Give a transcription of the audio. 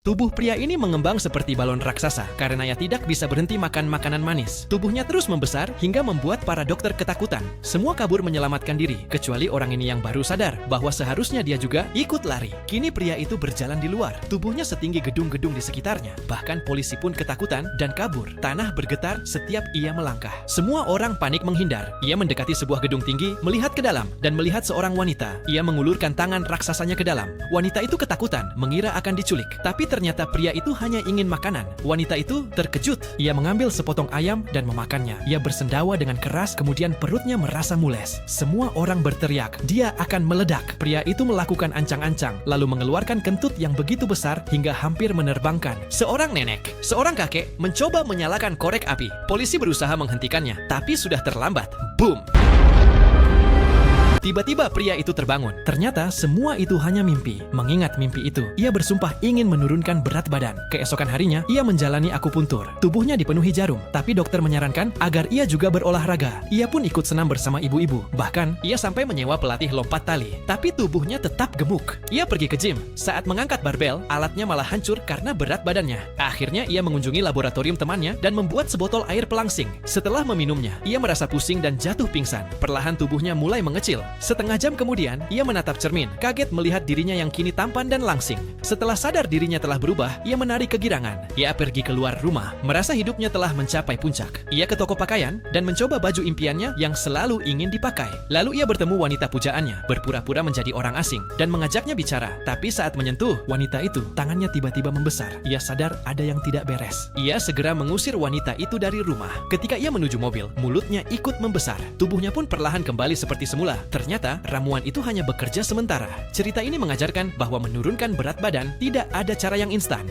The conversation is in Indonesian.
Tubuh pria ini mengembang seperti balon raksasa karena ia tidak bisa berhenti makan makanan manis. Tubuhnya terus membesar hingga membuat para dokter ketakutan. Semua kabur menyelamatkan diri, kecuali orang ini yang baru sadar bahwa seharusnya dia juga ikut lari. Kini pria itu berjalan di luar. Tubuhnya setinggi gedung-gedung di sekitarnya. Bahkan polisi pun ketakutan dan kabur. Tanah bergetar setiap ia melangkah. Semua orang panik menghindar. Ia mendekati sebuah gedung tinggi, melihat ke dalam, dan melihat seorang wanita. Ia mengulurkan tangan raksasanya ke dalam. Wanita itu ketakutan, mengira akan diculik. Tapi ternyata pria itu hanya ingin makanan. Wanita itu terkejut. Ia mengambil sepotong ayam dan memakannya. Ia bersendawa dengan keras, kemudian perutnya merasa mules. Semua orang berteriak, dia akan meledak. Pria itu melakukan ancang-ancang, lalu mengeluarkan kentut yang begitu besar hingga hampir menerbangkan. Seorang nenek, seorang kakek mencoba menyalakan korek api. Polisi berusaha menghentikannya, tapi sudah terlambat. Boom! Tiba-tiba pria itu terbangun. Ternyata semua itu hanya mimpi. Mengingat mimpi itu, ia bersumpah ingin menurunkan berat badan. Keesokan harinya, ia menjalani akupuntur. Tubuhnya dipenuhi jarum, tapi dokter menyarankan agar ia juga berolahraga. Ia pun ikut senam bersama ibu-ibu. Bahkan, ia sampai menyewa pelatih lompat tali. Tapi tubuhnya tetap gemuk. Ia pergi ke gym. Saat mengangkat barbel, alatnya malah hancur karena berat badannya. Akhirnya, ia mengunjungi laboratorium temannya dan membuat sebotol air pelangsing. Setelah meminumnya, ia merasa pusing dan jatuh pingsan. Perlahan tubuhnya mulai mengecil. Setengah jam kemudian, ia menatap cermin, kaget melihat dirinya yang kini tampan dan langsing. Setelah sadar dirinya telah berubah, ia menarik kegirangan. Ia pergi keluar rumah, merasa hidupnya telah mencapai puncak. Ia ke toko pakaian dan mencoba baju impiannya yang selalu ingin dipakai. Lalu ia bertemu wanita pujaannya, berpura-pura menjadi orang asing, dan mengajaknya bicara. Tapi saat menyentuh wanita itu, tangannya tiba-tiba membesar. Ia sadar ada yang tidak beres. Ia segera mengusir wanita itu dari rumah. Ketika ia menuju mobil, mulutnya ikut membesar. Tubuhnya pun perlahan kembali seperti semula. Ternyata, ramuan itu hanya bekerja sementara. Cerita ini mengajarkan bahwa menurunkan berat badan tidak ada cara yang instan.